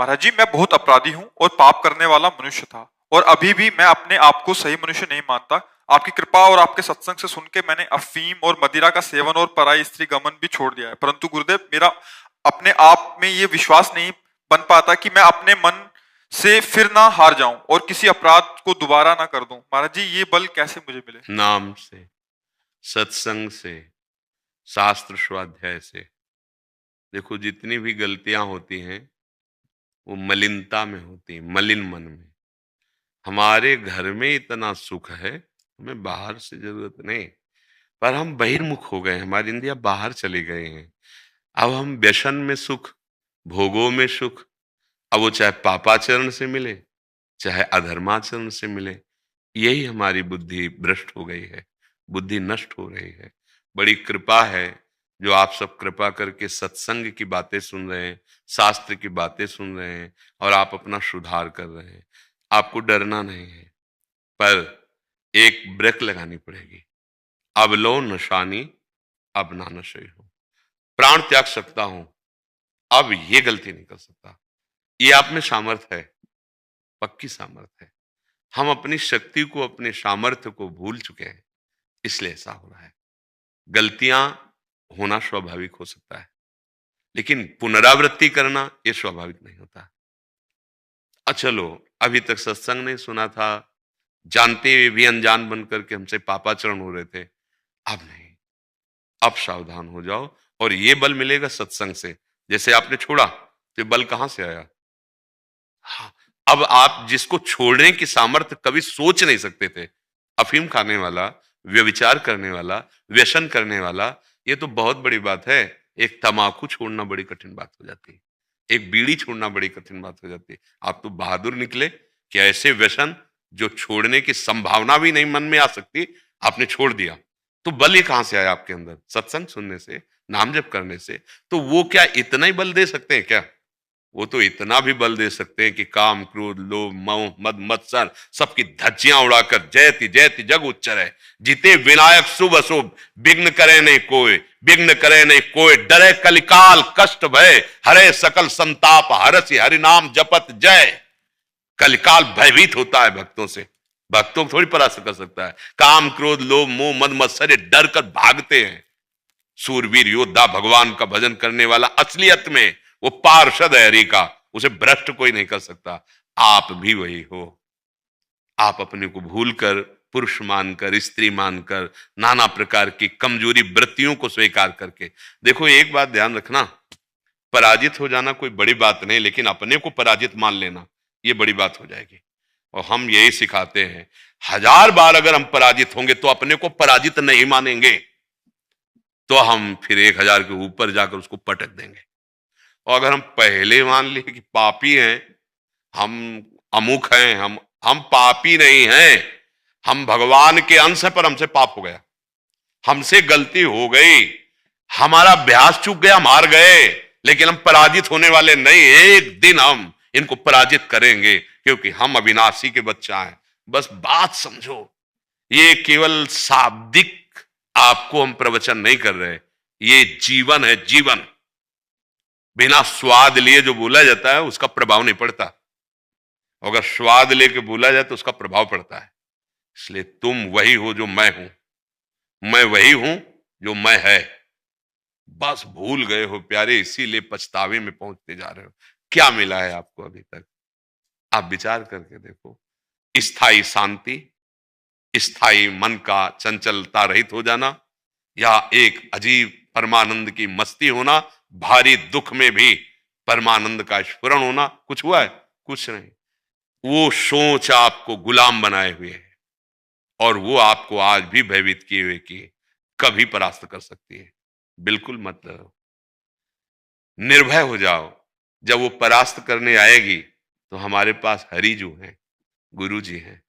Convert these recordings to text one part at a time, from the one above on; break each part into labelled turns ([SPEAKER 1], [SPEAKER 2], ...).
[SPEAKER 1] महाराज जी, मैं बहुत अपराधी हूँ और पाप करने वाला मनुष्य था, और अभी भी मैं अपने आप को सही मनुष्य नहीं मानता। आपकी कृपा और आपके सत्संग से सुन के मैंने अफीम और मदिरा का सेवन और पराई स्त्री गमन भी छोड़ दिया है। परंतु गुरुदेव, मेरा अपने आप में ये विश्वास नहीं बन पाता कि मैं अपने मन से फिर ना हार जाऊं और किसी अपराध को दोबारा ना कर दूं। महाराज जी, ये बल कैसे मुझे मिले?
[SPEAKER 2] नाम से, सत्संग से, शास्त्र स्वाध्याय से। देखो, जितनी भी गलतियां होती हैं वो मलिनता में होती हैं, मलिन मन में। हमारे घर में इतना सुख है, हमें बाहर से जरूरत नहीं। पर हम बहिर्मुख हो गए, हमारी इंद्रिया बाहर चले गए हैं। अब हम व्यसन में सुख, भोगों में सुख, अब वो चाहे पापाचरण से मिले चाहे अधर्माचरण से मिले, यही हमारी बुद्धि भ्रष्ट हो गई है, बुद्धि नष्ट हो रही है। बड़ी कृपा है जो आप सब कृपा करके सत्संग की बातें सुन रहे हैं, शास्त्र की बातें सुन रहे हैं और आप अपना सुधार कर रहे हैं। आपको डरना नहीं है, पर एक ब्रेक लगानी पड़ेगी। अब लो नशानी, अब ना नशे हो। प्राण त्याग सकता हूं, अब ये गलती नहीं कर सकता। ये आप में सामर्थ है, पक्की सामर्थ है। हम अपनी शक्ति को, अपने सामर्थ्य को भूल चुके हैं, इसलिए ऐसा हो रहा है। गलतियां होना स्वाभाविक हो सकता है, लेकिन पुनरावृत्ति करना यह स्वाभाविक नहीं होता। चलो, अभी तक सत्संग नहीं सुना था, जानते हुए भी अनजान बनकर के हमसे पापाचरण हो रहे थे। अब नहीं, अब सावधान हो जाओ। और ये बल मिलेगा सत्संग से। जैसे आपने छोड़ा तो बल कहां से आया? हाँ, अब आप जिसको छोड़ने की सामर्थ्य कभी सोच नहीं सकते थे, अफीम खाने वाला, व्यभिचार करने वाला, व्यसन करने वाला, ये तो बहुत बड़ी बात है। एक तमाकू छोड़ना बड़ी कठिन बात हो जाती है, एक बीड़ी छोड़ना बड़ी कठिन बात हो जाती है। आप तो बहादुर निकले कि ऐसे व्यसन जो छोड़ने की संभावना भी नहीं मन में आ सकती, आपने छोड़ दिया। तो बल ये कहां से आया आपके अंदर? सत्संग सुनने से, नाम जप करने से। तो वो क्या इतना ही बल दे सकते हैं क्या? वो तो इतना भी बल दे सकते हैं कि काम, क्रोध, लोभ, मोह, मद, मत्सर सबकी धज्जियां उड़ाकर जयति जयति जग उच्चरे, जीते विनायक शुभ अशुभ, विघ्न करे नहीं कोई, विघ्न करे नहीं कोई, डरे कलिकाल कष्ट भय, हरे सकल संताप, हरसि हरि नाम जपत जय। कलिकाल भयभीत होता है भक्तों से, भक्तों को थोड़ी परास्त कर सकता है। काम, क्रोध, लोभ, मोह, मद, मत्सर ये डर कर भागते हैं। सूरवीर योद्धा, भगवान का भजन करने वाला, असलियत में वो पार्षद है हरि का, उसे भ्रष्ट कोई नहीं कर सकता। आप भी वही हो। आप अपने को भूलकर, पुरुष मानकर, स्त्री मानकर, नाना प्रकार की कमजोरी वृत्तियों को स्वीकार करके, देखो एक बात ध्यान रखना, पराजित हो जाना कोई बड़ी बात नहीं, लेकिन अपने को पराजित मान लेना ये बड़ी बात हो जाएगी। और हम यही सिखाते हैं, 1000 बार अगर हम पराजित होंगे तो अपने को पराजित नहीं मानेंगे, तो हम फिर 1000 के ऊपर जाकर उसको पटक देंगे। और अगर हम पहले मान लिए कि पापी हैं, हम अमुक हैं, हम पापी नहीं हैं, हम भगवान के अंश हैं, पर हमसे पाप हो गया, हमसे गलती हो गई, हमारा अभ्यास चूक गया, हम हार गए, लेकिन हम पराजित होने वाले नहीं। एक दिन हम इनको पराजित करेंगे, क्योंकि हम अविनाशी के बच्चा हैं। बस बात समझो, ये केवल शाब्दिक आपको हम प्रवचन नहीं कर रहे, ये जीवन है, जीवन। बिना स्वाद लिए जो बोला जाता है उसका प्रभाव नहीं पड़ता, अगर स्वाद लेके बोला जाए तो उसका प्रभाव पड़ता है। इसलिए तुम वही हो जो मैं हूं, मैं वही हूं जो मैं है। बस भूल गए हो प्यारे, इसीलिए पछतावे में पहुंचते जा रहे हो। क्या मिला है आपको अभी तक? आप विचार करके देखो। स्थायी शांति, स्थायी मन का चंचलता रहित हो जाना, या एक अजीब परमानंद की मस्ती होना, भारी दुख में भी परमानंद का स्फुरण होना, कुछ हुआ है? कुछ नहीं। वो सोच आपको गुलाम बनाए हुए है, और वो आपको आज भी भयभीत किए हुए कि कभी परास्त कर सकती है। बिल्कुल मत डरो, निर्भय हो जाओ। जब वो परास्त करने आएगी तो हमारे पास हरि जो हैं, गुरु जी हैं,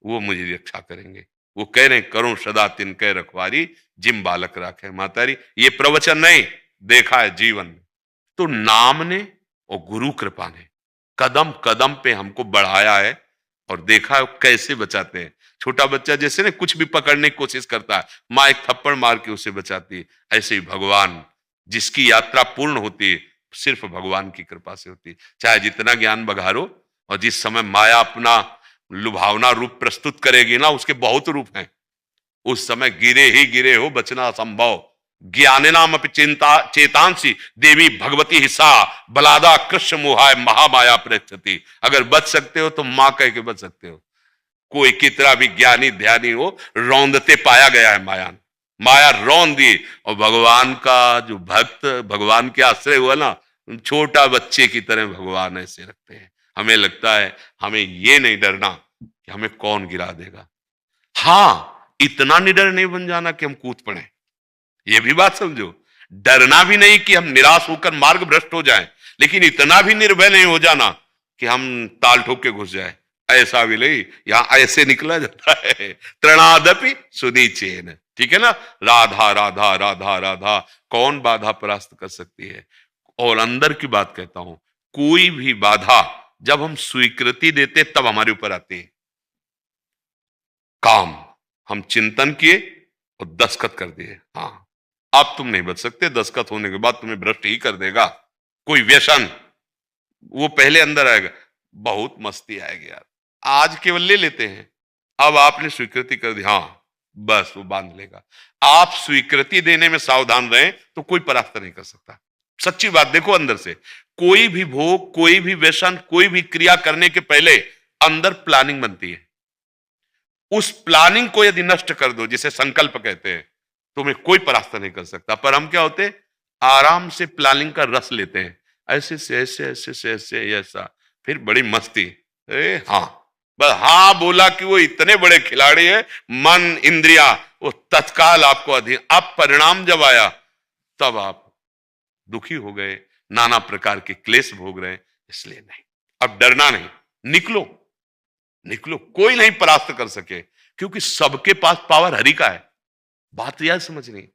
[SPEAKER 2] वो मुझे रक्षा करेंगे। वो कह रहे करो सदा तिनके रखवारी, जिम बालक राखे मातारी। ये प्रवचन नहीं, देखा है जीवन में। तो नाम ने और गुरु कृपा ने कदम कदम पे हमको बढ़ाया है, और देखा है कैसे बचाते हैं। छोटा बच्चा जैसे ना कुछ भी पकड़ने की कोशिश करता है, मां एक थप्पड़ मार के उसे बचाती है। ऐसे ही भगवान जिसकी यात्रा पूर्ण होती है, सिर्फ भगवान की कृपा से होती है। चाहे जितना ज्ञान बघारो, और जिस समय माया अपना लुभावना रूप प्रस्तुत करेगी ना, उसके बहुत रूप हैं, उस समय गिरे ही गिरे हो, बचना असंभव। ज्ञाने नाम अपि चिंता चेतांसी देवी भगवती हिस्सा बलादा कृष्ण मोहाय महामाया प्रचति। अगर बच सकते हो तो मां कह के बच सकते हो। कोई कितना भी ज्ञानी ध्यानी हो, रौंदते पाया गया है माया ने, माया रौंद दी। और भगवान का जो भक्त भगवान के आश्रय हुआ ना, छोटा बच्चे की तरह भगवान ऐसे रखते हैं। हमें लगता है हमें ये नहीं डरना कि हमें कौन गिरा देगा। हाँ, इतना निडर नहीं बन जाना कि हम कूद पड़े, ये भी बात समझो। डरना भी नहीं कि हम निराश होकर मार्ग भ्रष्ट हो जाएं, लेकिन इतना भी निर्भय नहीं हो जाना कि हम ताल ठोक के घुस जाए। ऐसा भी नहीं, यहां ऐसे निकला जाता है, तृणादपि सुनीचेन, ठीक है ना। राधा राधा राधा राधा, कौन बाधा परास्त कर सकती है। और अंदर की बात कहता हूं, कोई भी बाधा जब हम स्वीकृति देते तब हमारे ऊपर आती है। काम हम चिंतन किए और दस्तखत कर दिए, हाँ अब तुम नहीं बच सकते, दस्तखत होने के बाद तुम्हें भ्रष्ट ही कर देगा। कोई व्यसन वो पहले अंदर आएगा, बहुत मस्ती आएगी यार, आज केवल ले लेते हैं। अब आपने स्वीकृति कर दी, हाँ बस वो बांध लेगा। आप स्वीकृति देने में सावधान रहें तो कोई परास्त नहीं कर सकता। सच्ची बात देखो, अंदर से कोई भी भोग, कोई भी व्यसन, कोई भी क्रिया करने के पहले अंदर प्लानिंग बनती है। उस प्लानिंग को यदि नष्ट कर दो, जिसे संकल्प कहते हैं, तुम्हें कोई परास्त नहीं कर सकता। पर हम क्या होते, आराम से प्लानिंग का रस लेते हैं, ऐसे से ऐसे ऐसे से ऐसे ऐसा, फिर बड़ी मस्ती। हाँ बस हाँ बोला कि वो इतने बड़े खिलाड़ी है, मन इंद्रिया वो तत्काल आपको अधीन। अब परिणाम जब आया तब आप दुखी हो गए, नाना प्रकार के क्लेश भोग रहे हैं। इसलिए नहीं, अब डरना नहीं, निकलो निकलो, कोई नहीं परास्त कर सके, क्योंकि सबके पास पावर हरि का है। बात यह समझनी,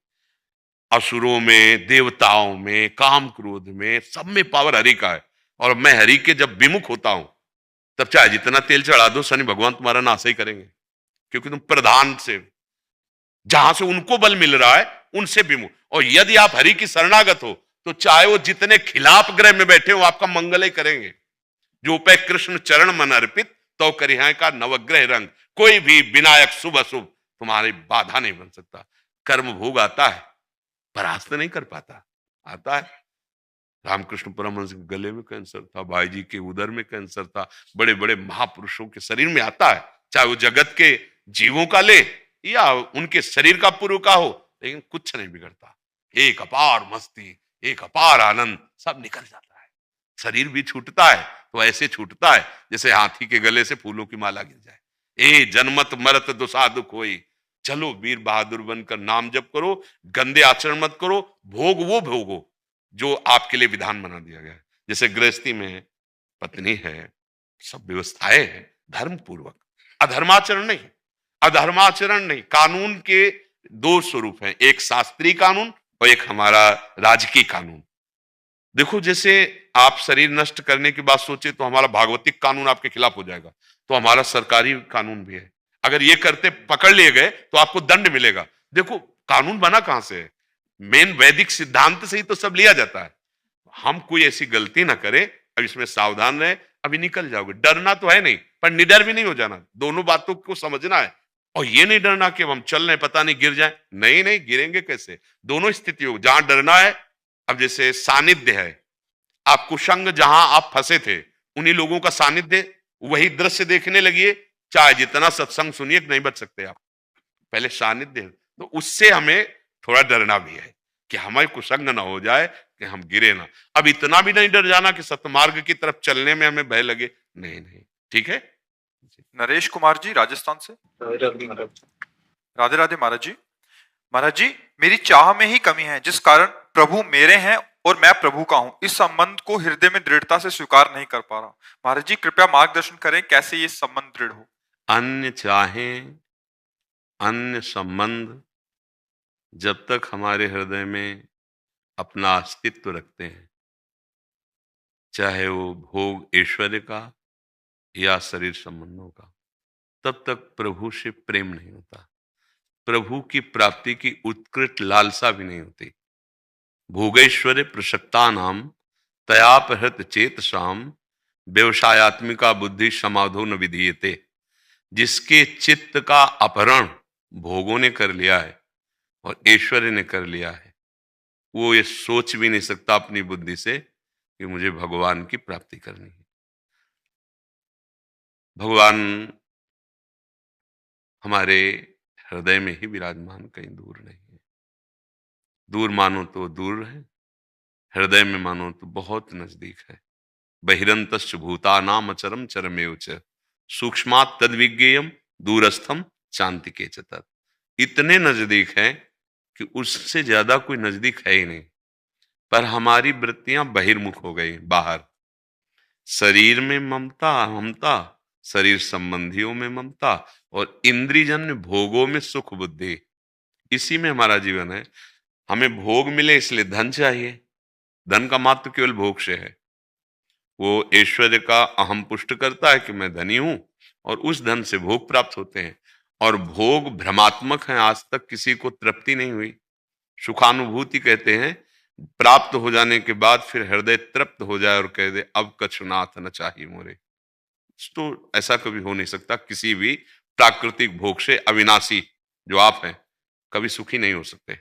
[SPEAKER 2] असुरों में, देवताओं में, काम क्रोध में, सब में पावर हरि का है। और मैं हरि के जब विमुख होता हूं, तब चाहे जितना तेल चढ़ा दो, शनि भगवान तुम्हारा नाश ही करेंगे, क्योंकि तुम प्रधान से, जहां से उनको बल मिल रहा है उनसे विमुख। और यदि आप हरि की शरणागत हो, तो चाहे वो जितने खिलाफ ग्रह में बैठे हो, आपका मंगल ही करेंगे। जो पे कृष्ण चरण मन अर्पित, तो करिहाय का नवग्रह रंग। कोई भी विनायक शुभ अशुभ तुम्हारी बाधा नहीं बन सकता। कर्म भोग आता है, परास्त नहीं कर पाता, आता है। रामकृष्ण परमहंस के गले में कैंसर था, भाई जी के उदर में कैंसर था, बड़े बड़े महापुरुषों के शरीर में आता है, चाहे वो जगत के जीवों का ले या उनके शरीर का पूर्व का हो, लेकिन कुछ नहीं बिगड़ता। एक अपार मस्ती, एक अपार आनंद, सब निकल जाता है। शरीर भी छूटता है तो ऐसे छूटता है जैसे हाथी के गले से फूलों की माला गिर जाए। ए जनमत मरत दुसाधु कोई, चलो वीर बहादुर बनकर नाम जप करो, गंदे आचरण मत करो, भोग वो भोगो जो आपके लिए विधान बना दिया गया है। जैसे गृहस्थी में पत्नी है, सब व्यवस्थाएं हैं धर्म पूर्वक, अधर्माचरण नहीं, अधर्माचरण नहीं। कानून के दो स्वरूप हैं, एक शास्त्रीय कानून और एक हमारा राजकीय कानून। देखो, जैसे आप शरीर नष्ट करने की बात सोचे तो हमारा भागवतिक कानून आपके खिलाफ हो जाएगा, तो हमारा सरकारी कानून भी है। अगर ये करते पकड़ लिए गए तो आपको दंड मिलेगा। देखो कानून बना कहां से है, मेन वैदिक सिद्धांत से ही तो सब लिया जाता है। हम कोई ऐसी गलती ना करें, अब इसमें सावधान रहे, अभी निकल जाओगे। डरना तो है नहीं, पर निडर भी नहीं हो जाना, दोनों बातों को समझना है। और ये नहीं डरना कि हम चल रहे पता नहीं गिर जाए, नहीं नहीं, गिरेंगे कैसे। दोनों स्थिति हो, जहां डरना है, अब जैसे सानिध्य है, आप कुसंग जहां आप फंसे थे, उन्हीं लोगों का सानिध्य, वही दृश्य देखने लगिए, चाहे जितना सत्संग सुनिए नहीं बच सकते आप। पहले सानिध्य, तो उससे हमें थोड़ा डरना भी है कि हमारे कुसंग ना हो जाए, कि हम गिरे ना। अब इतना भी नहीं डर जाना कि सतमार्ग की तरफ चलने में हमें भय लगे, नहीं नहीं, ठीक है।
[SPEAKER 1] नरेश कुमार जी राजस्थान से। राधे राधे महाराज जी। महाराज जी, मेरी चाह में ही कमी है, जिस कारण प्रभु मेरे हैं और मैं प्रभु का हूं, इस संबंध को हृदय में दृढ़ता से स्वीकार नहीं कर पा रहा। महाराज जी कृपया मार्गदर्शन करें, कैसे ये संबंध दृढ़ हो।
[SPEAKER 2] अन्य चाहें, अन्य संबंध जब तक हमारे हृदय में अपना अस्तित्व रखते हैं, चाहे वो भोग ऐश्वर्य का या शरीर संबंधों का, तब तक प्रभु से प्रेम नहीं होता, प्रभु की प्राप्ति की उत्कृष्ट लालसा भी नहीं होती। भोगैश्वर्य प्रसक्ता नाम तयापहृत चेतसाम व्यवसायत्मिका बुद्धि समाधो न विधीयते। जिसके चित्त का अपहरण भोगों ने कर लिया है और ऐश्वर्य ने कर लिया है, वो ये सोच भी नहीं सकता अपनी बुद्धि से कि मुझे भगवान की प्राप्ति करनी है। भगवान हमारे हृदय में ही विराजमान, कहीं दूर नहीं है। दूर मानो तो दूर है, हृदय में मानो तो बहुत नजदीक है। बहिरंतश्च भूतानाम अचरम चरमेव च सूक्ष्मात् तद्विज्ञेयम दूरस्थम शांतिके च तत्। इतने नजदीक है कि उससे ज्यादा कोई नजदीक है ही नहीं, पर हमारी वृत्तियां बहिर्मुख हो गई, बाहर। शरीर में ममता, ममता, शरीर संबंधियों में ममता, और इंद्रियजन्य भोगों में सुख बुद्धि, इसी में हमारा जीवन है। हमें भोग मिले इसलिए धन चाहिए, धन का महत्व केवल भोग से है। वो ऐश्वर्य का अहम पुष्ट करता है कि मैं धनी हूं, और उस धन से भोग प्राप्त होते हैं। और भोग भ्रमात्मक हैं, आज तक किसी को तृप्ति नहीं हुई। सुखानुभूति कहते हैं, प्राप्त हो जाने के बाद फिर हृदय तृप्त हो जाए और कह दे अब कछुनाथ न चाहिए मोरे। तो ऐसा कभी हो नहीं सकता। किसी भी प्राकृतिक भोग से अविनाशी जो आप हैं कभी सुखी नहीं हो सकते।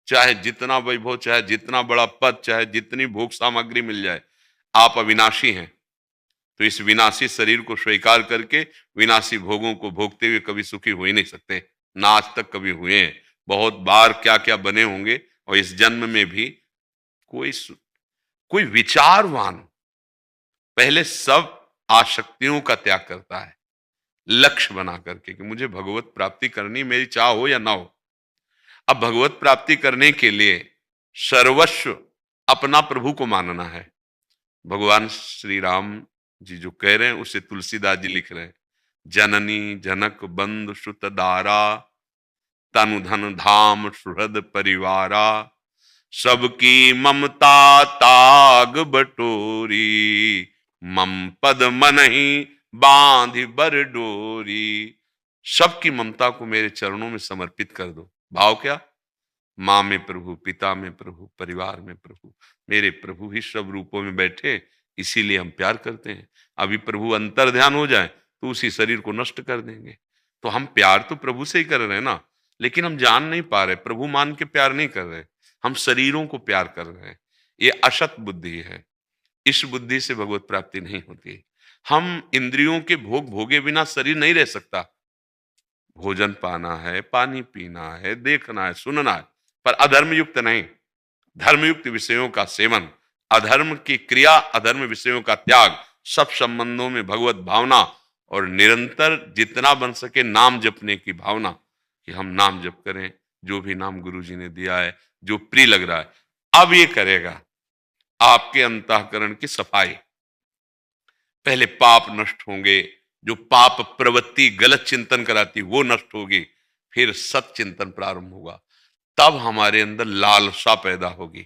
[SPEAKER 2] चाहे जितना वैभव, चाहे जितना बड़ा पद, चाहे जितनी भोग सामग्री मिल जाए, आप अविनाशी हैं। तो इस विनाशी शरीर को स्वीकार करके विनाशी भोगों को भोगते हुए कभी सुखी हो ही नहीं सकते, ना आज तक कभी हुए हैं। बहुत बार क्या क्या बने होंगे, और इस जन्म में भी कोई विचारवान पहले सब आसक्तियों का त्याग करता है, लक्ष्य बना करके कि मुझे भगवत प्राप्ति करनी, मेरी चाह हो या ना हो। अब भगवत प्राप्ति करने के लिए सर्वस्व अपना प्रभु को मानना है। भगवान श्री राम जी जो कह रहे हैं उसे तुलसीदास जी लिख रहे हैं, जननी जनक बंधु सुत दारा तनु धन धाम सुहृद परिवारा सबकी ममता ताग बटोरी मम पद मन ही बांध बर डोरी। सबकी ममता को मेरे चरणों में समर्पित कर दो। भाव क्या? माँ में प्रभु, पिता में प्रभु, परिवार में प्रभु। मेरे प्रभु ही सब रूपों में बैठे, इसीलिए हम प्यार करते हैं। अभी प्रभु अंतर ध्यान हो जाए तो उसी शरीर को नष्ट कर देंगे। तो हम प्यार तो प्रभु से ही कर रहे हैं ना, लेकिन हम जान नहीं पा रहे, प्रभु मान के प्यार नहीं कर रहे, हम शरीरों को प्यार कर रहे हैं। ये असत बुद्धि है। इस बुद्धि से भगवत प्राप्ति नहीं होती। हम इंद्रियों के भोग भोगे बिना शरीर नहीं रह सकता। भोजन पाना है, पानी पीना है, देखना है, सुनना है, पर अधर्म युक्त नहीं। धर्मयुक्त विषयों का सेवन, अधर्म की क्रिया, अधर्म विषयों का त्याग, सब संबंधों में भगवत भावना, और निरंतर जितना बन सके नाम जपने की भावना कि हम नाम जप करें, जो भी नाम गुरु जी ने दिया है, जो प्रिय लग रहा है। अब ये करेगा आपके अंतःकरण की सफाई। पहले पाप नष्ट होंगे, जो पाप प्रवृत्ति गलत चिंतन कराती वो नष्ट होगी, फिर सत चिंतन प्रारंभ होगा। तब हमारे अंदर लालसा पैदा होगी।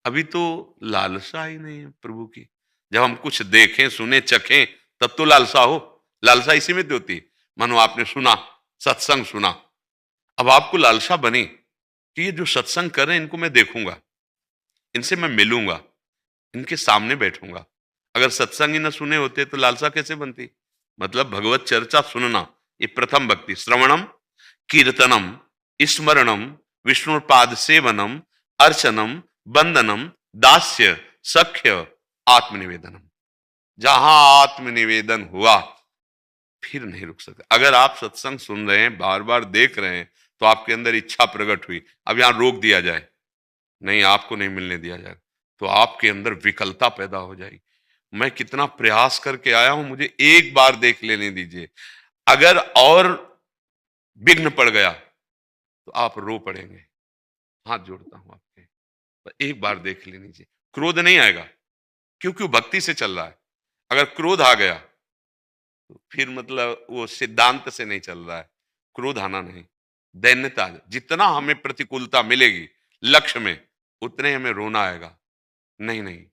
[SPEAKER 2] अभी तो लालसा ही नहीं है प्रभु की। जब हम कुछ देखें, सुने, चखें, तब तो लालसा हो। लालसा इसी में होती है। मानो आपने सुना, सत्संग सुना, अब आपको लालसा बनी कि ये जो सत्संग कर रहे हैं इनको मैं देखूंगा, इनसे मैं मिलूंगा, इनके सामने बैठूंगा। अगर सत्संग ही न सुने होते तो लालसा कैसे बनती? मतलब भगवत चर्चा सुनना, ये प्रथम भक्ति। श्रवणम कीर्तनम स्मरणम विष्णुपाद सेवनम अर्चनम बंदनम दास्य सख्य आत्मनिवेदनम। जहां आत्मनिवेदन हुआ फिर नहीं रुक सकते। अगर आप सत्संग सुन रहे हैं, बार बार देख रहे हैं, तो आपके अंदर इच्छा प्रकट हुई, अब यहां रोक दिया जाए, नहीं आपको नहीं मिलने दिया जाए, तो आपके अंदर विकलता पैदा हो जाएगी। मैं कितना प्रयास करके आया हूं, मुझे एक बार देख लेने दीजिए। अगर और विघ्न पड़ गया तो आप रो पड़ेंगे। हाथ जोड़ता हूं आपके, तो एक बार देख लीजिए। क्रोध नहीं आएगा क्योंकि वो भक्ति से चल रहा है। अगर क्रोध आ गया तो फिर मतलब वो सिद्धांत से नहीं चल रहा है। क्रोध आना नहीं, दैन्यता। जितना हमें प्रतिकूलता मिलेगी लक्ष्य में, उतने हमें रोना आएगा। नहीं नहीं,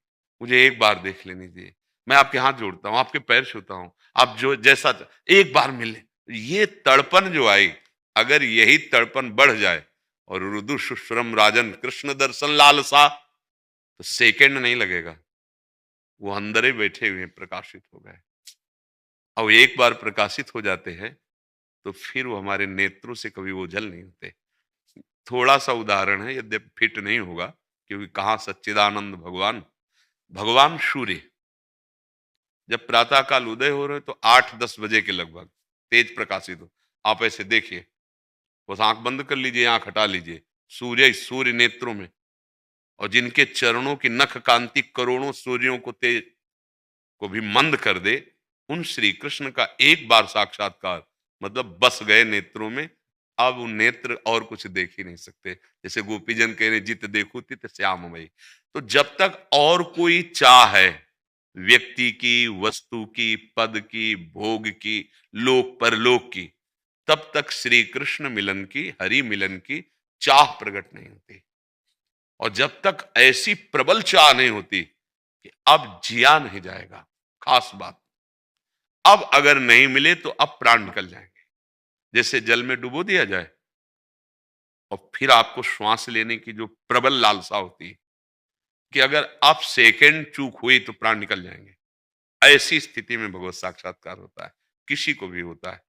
[SPEAKER 2] मुझे एक बार देख लेने दीजिए। मैं आपके हाथ जोड़ता हूं, आपके पैर छूता हूं, आप जो जैसा एक बार मिले। ये तड़पन जो आई, अगर यही तड़पन बढ़ जाए और रुदु सुश्रम राजन कृष्ण दर्शन लालसा, तो सेकंड नहीं लगेगा, वो अंदर ही बैठे हुए प्रकाशित हो गए। और एक बार प्रकाशित हो जाते हैं तो फिर वो हमारे नेत्रों से कभी ओझल नहीं होते। थोड़ा सा उदाहरण है, यद्यपि फिट नहीं होगा, क्योंकि कहाँ सच्चिदानंद भगवान, भगवान सूर्य जब प्रातः काल उदय हो रहे तो 8-10 बजे के लगभग तेज प्रकाशित हो, आप ऐसे देखिए, बस आंख बंद कर लीजिए, आंख हटा लीजिए, सूर्य नेत्रों में, और जिनके चरणों की नख कांति करोड़ों सूर्यों को तेज को भी मंद कर दे, उन श्री कृष्ण का एक बार साक्षात्कार मतलब बस गए नेत्रों में। अब वो नेत्र और कुछ देख ही नहीं सकते। जैसे गोपीजन कह रहे जित देखो तित श्याममयी। तो जब तक और कोई चाह है व्यक्ति की, वस्तु की, पद की, भोग की, लोक परलोक की, तब तक श्री कृष्ण मिलन की, हरि मिलन की चाह प्रकट नहीं होती। और जब तक ऐसी प्रबल चाह नहीं होती कि अब जिया नहीं जाएगा, खास बात, अब अगर नहीं मिले तो अब प्राण निकल जाएंगे। जैसे जल में डुबो दिया जाए और फिर आपको श्वास लेने की जो प्रबल लालसा होती है कि अगर आप सेकंड चूक हुई तो प्राण निकल जाएंगे, ऐसी स्थिति में भगवत साक्षात्कार होता है। किसी को भी होता है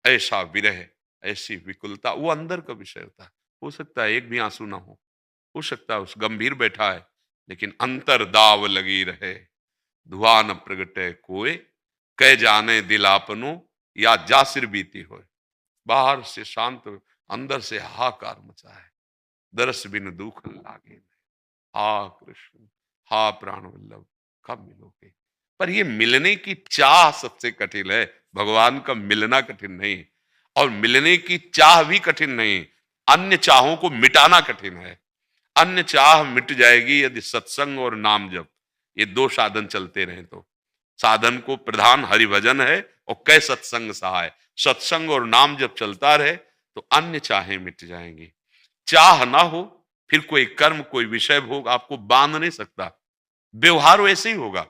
[SPEAKER 2] ऐसा विरह, ऐसी विकुलता, वो अंदर का विषय होता है। हो सकता है एक भी आंसू ना हो सकता है उस गंभीर बैठा है, लेकिन अंतर दाव लगी रहे, धुआं न प्रगटे कोय, कह जाने दिल आपनो या जासिर बीती होए। बाहर से शांत, अंदर से हाहाकार मचा है, दरस बिन दुख लागे, हा कृष्ण, हा प्राण वल्लभ, कब मिलोगे। पर ये मिलने की चाह सबसे कठिन है, भगवान का मिलना कठिन नहीं, और मिलने की चाह भी कठिन नहीं, अन्य चाहों को मिटाना कठिन है। अन्य चाह मिट जाएगी यदि सत्संग और नाम जप, ये दो साधन चलते रहे तो। साधन को प्रधान हरिभजन है और कै सत्संग सहाय, सत्संग और नाम जब चलता रहे तो अन्य चाहें मिट जाएंगी। चाह ना हो फिर कोई कर्म, कोई विषय भोग आपको बांध नहीं सकता। व्यवहार वैसे ही होगा,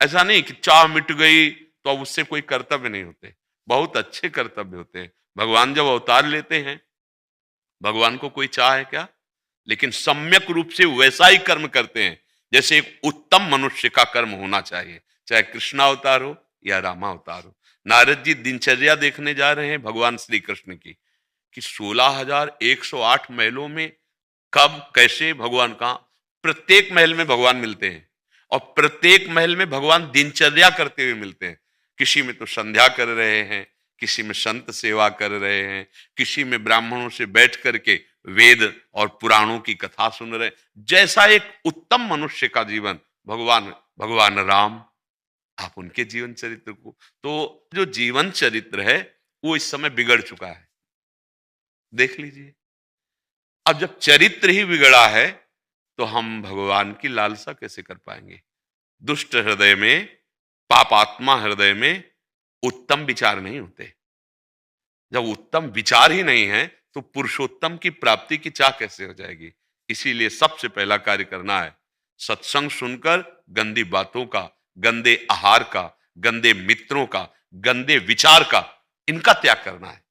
[SPEAKER 2] ऐसा नहीं कि चाह मिट गई तो अब उससे कोई कर्तव्य नहीं होते, बहुत अच्छे कर्तव्य होते हैं। भगवान जब अवतार लेते हैं, भगवान को कोई चाह है क्या? लेकिन सम्यक रूप से वैसा ही कर्म करते हैं जैसे एक उत्तम मनुष्य का कर्म होना चाहिए, चाहे कृष्णावतार हो या रामावतार हो। नारद जी दिनचर्या देखने जा रहे हैं भगवान श्री कृष्ण की, कि 16,108 महलों में कब कैसे भगवान का, प्रत्येक महल में भगवान मिलते हैं और प्रत्येक महल में भगवान दिनचर्या करते हुए मिलते हैं। किसी में तो संध्या कर रहे हैं, किसी में संत सेवा कर रहे हैं, किसी में ब्राह्मणों से बैठ करके वेद और पुराणों की कथा सुन रहे हैं। जैसा एक उत्तम मनुष्य का जीवन, भगवान राम, आप उनके जीवन चरित्र को, तो जो जीवन चरित्र है वो इस समय बिगड़ चुका है, देख लीजिए। अब जब चरित्र ही बिगड़ा है तो हम भगवान की लालसा कैसे कर पाएंगे? दुष्ट हृदय में, पापात्मा हृदय में उत्तम विचार नहीं होते। जब उत्तम विचार ही नहीं है तो पुरुषोत्तम की प्राप्ति की चाह कैसे हो जाएगी? इसीलिए सबसे पहला कार्य करना है, सत्संग सुनकर गंदी बातों का, गंदे आहार का, गंदे मित्रों का, गंदे विचार का, इनका त्याग करना है।